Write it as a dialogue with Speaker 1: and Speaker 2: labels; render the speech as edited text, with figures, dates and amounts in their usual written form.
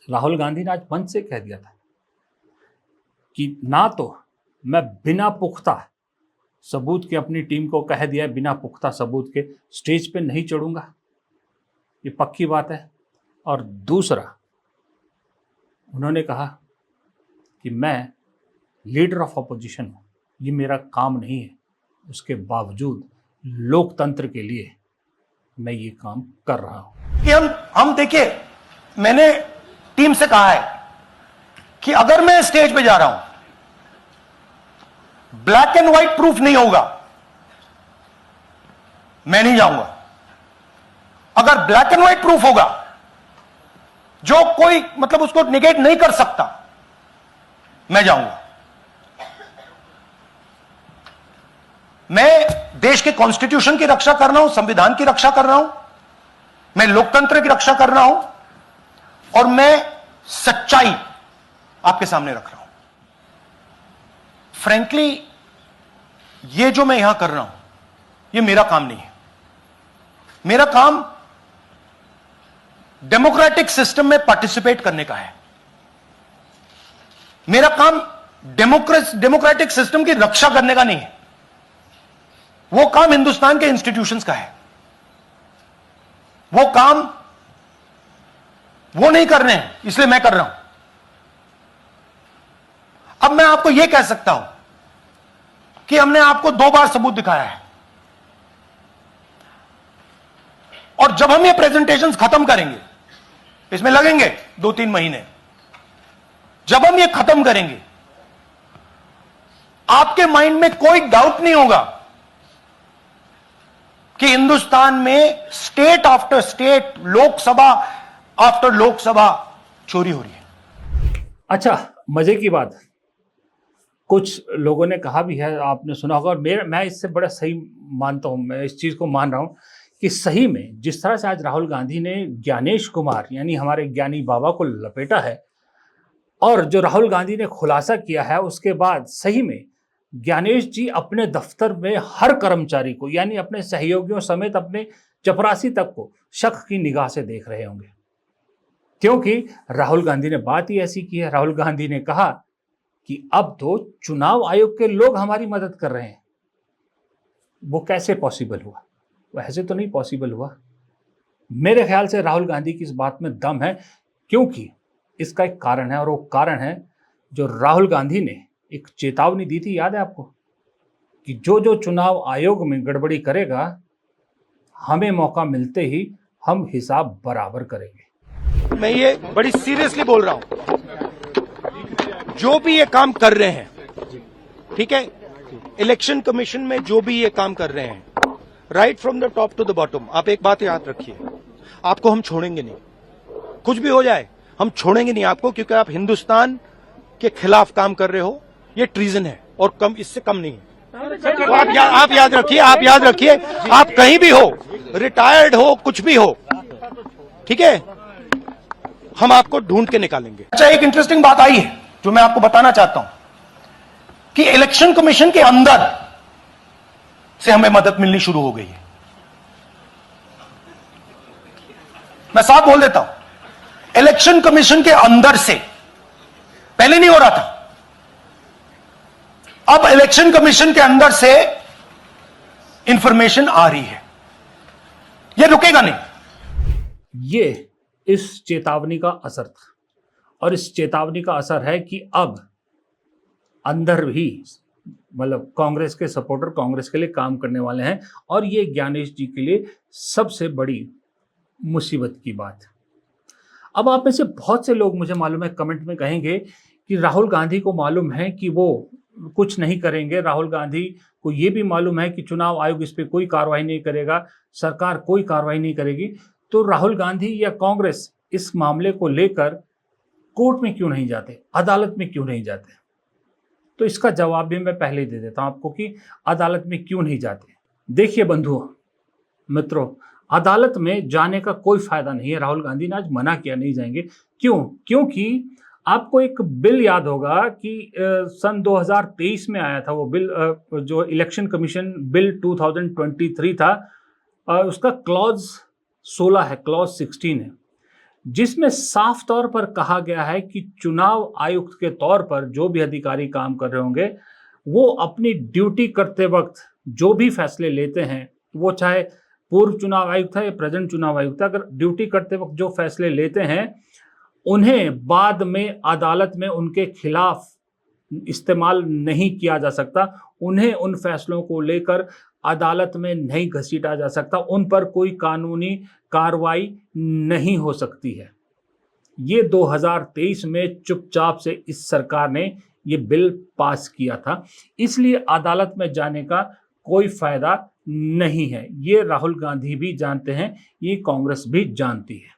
Speaker 1: राहुल गांधी ने आज मंच से कह दिया था कि ना तो मैं बिना पुख्ता सबूत के, अपनी टीम को कह दिया बिना पुख्ता सबूत के स्टेज पे नहीं चढ़ूंगा, ये पक्की बात है। और दूसरा, उन्होंने कहा कि मैं लीडर ऑफ अपोजिशन हूँ, ये मेरा काम नहीं है, उसके बावजूद लोकतंत्र के लिए मैं ये काम कर रहा हूं।
Speaker 2: कि हम देखिए, मैंने टीम से कहा है कि अगर मैं स्टेज पे जा रहा हूं, ब्लैक एंड व्हाइट प्रूफ नहीं होगा, मैं नहीं जाऊंगा। अगर ब्लैक एंड व्हाइट प्रूफ होगा, जो कोई मतलब उसको निगेट नहीं कर सकता, मैं जाऊंगा। मैं देश के कॉन्स्टिट्यूशन की रक्षा कर रहा हूं, संविधान की रक्षा कर रहा हूं, मैं लोकतंत्र की रक्षा कर रहा हूं, और मैं सच्चाई आपके सामने रख रहा हूं। फ्रैंकली, ये जो मैं यहां कर रहा हूं, ये मेरा काम नहीं है। मेरा काम डेमोक्रेटिक सिस्टम में पार्टिसिपेट करने का है। मेरा काम डेमोक्रेटिक सिस्टम की रक्षा करने का नहीं है। वो काम हिंदुस्तान के इंस्टीट्यूशंस का है। वो काम वो नहीं कर रहे हैं, इसलिए मैं कर रहा हूं। अब मैं आपको यह कह सकता हूं कि हमने आपको 2 बार सबूत दिखाया है, और जब हम ये प्रेजेंटेशंस खत्म करेंगे, इसमें लगेंगे 2-3 महीने, जब हम ये खत्म करेंगे, आपके माइंड में कोई डाउट नहीं होगा कि हिंदुस्तान में state after state, Lok Sabha after Lok Sabha चोरी हो रही है।
Speaker 1: अच्छा, मजे की बात, कुछ लोगों ने कहा भी है, आपने सुना होगा, और मैं इससे बड़ा सही मानता हूं, मैं इस चीज को मान रहा हूं कि सही में जिस तरह से आज राहुल गांधी ने ज्ञानेश कुमार यानी हमारे ज्ञानी बाबा को लपेटा है, और जो राहुल गांधी ने खुलासा किया है, उसके बाद सही में ज्ञानेश जी अपने दफ्तर में हर कर्मचारी को, यानी अपने सहयोगियों समेत अपने चपरासी तक को शक की निगाह से देख रहे होंगे, क्योंकि राहुल गांधी ने बात ही ऐसी की है। राहुल गांधी ने कहा कि अब तो चुनाव आयोग के लोग हमारी मदद कर रहे हैं। वो कैसे पॉसिबल हुआ? वैसे तो नहीं पॉसिबल हुआ। मेरे ख्याल से राहुल गांधी की इस बात में दम है, क्योंकि इसका एक कारण है, और वो कारण है जो राहुल गांधी ने एक चेतावनी दी थी, याद है आपको, कि जो जो चुनाव आयोग में गड़बड़ी करेगा, हमें मौका मिलते ही हम हिसाब बराबर करेंगे।
Speaker 2: मैं ये बड़ी सीरियसली बोल रहा हूं, जो भी ये काम कर रहे हैं, ठीक है, इलेक्शन कमीशन में जो भी ये काम कर रहे हैं, right from the top to the bottom, आप एक बात याद रखिए, आपको हम छोड़ेंगे नहीं। कुछ भी हो जाए, हम छोड़ेंगे नहीं आपको, क्योंकि आप हिंदुस्तान के खिलाफ काम कर रहे हो। ये ट्रीजन है, और कम, इससे कम नहीं है। तो आप याद रखिए, आप याद रखिए, आप कहीं भी हो, रिटायर्ड हो, कुछ भी हो, ठीक है, हम आपको ढूंढ के निकालेंगे। अच्छा, एक इंटरेस्टिंग बात आई है जो मैं आपको बताना चाहता हूं, कि इलेक्शन कमीशन के अंदर से हमें मदद मिलनी शुरू हो गई है। मैं साफ बोल देता हूं, इलेक्शन कमीशन के अंदर से, पहले नहीं हो रहा था, अब इलेक्शन कमीशन के अंदर से इंफॉर्मेशन आ रही है। यह रुकेगा नहीं।
Speaker 1: ये इस चेतावनी का असर था, और इस चेतावनी का असर है कि अब अंदर भी, मतलब कांग्रेस के सपोर्टर कांग्रेस के लिए काम करने वाले हैं, और ये ज्ञानेश जी के लिए सबसे बड़ी मुसीबत की बात है। अब आप में से बहुत से लोग, मुझे मालूम है, कमेंट में कहेंगे कि राहुल गांधी को मालूम है कि वो कुछ नहीं करेंगे, राहुल गांधी को ये भी मालूम है कि चुनाव आयोग इस पर कोई कार्रवाई नहीं करेगा, सरकार कोई कार्रवाई नहीं करेगी, तो राहुल गांधी या कांग्रेस इस मामले को लेकर कोर्ट में क्यों नहीं जाते, अदालत में क्यों नहीं जाते? तो इसका जवाब भी मैं पहले ही दे देता हूं आपको कि अदालत में क्यों नहीं जाते। देखिए बंधुओं, मित्रों, अदालत में जाने का कोई फायदा नहीं है। राहुल गांधी ने आज मना किया, नहीं जाएंगे। क्यों? क्योंकि आपको एक बिल याद होगा कि सन 2023 में आया था वो बिल, जो इलेक्शन कमीशन बिल 2023 था, उसका क्लॉज 16 है, क्लॉज 16 है, जिसमें साफ तौर पर कहा गया है कि चुनाव आयुक्त के तौर पर जो भी अधिकारी काम कर रहे होंगे वो अपनी ड्यूटी करते वक्त जो भी फैसले लेते हैं, वो चाहे पूर्व चुनाव आयुक्त है या प्रेजेंट चुनाव आयुक्त है, अगर ड्यूटी करते वक्त जो फैसले लेते हैं उन्हें बाद में अदालत में उनके खिलाफ इस्तेमाल नहीं किया जा सकता। उन्हें उन फैसलों को लेकर अदालत में नहीं घसीटा जा सकता, उन पर कोई कानूनी कार्रवाई नहीं हो सकती है। ये 2023 में चुपचाप से इस सरकार ने ये बिल पास किया था, इसलिए अदालत में जाने का कोई फायदा नहीं है। ये राहुल गांधी भी जानते हैं, ये कांग्रेस भी जानती है।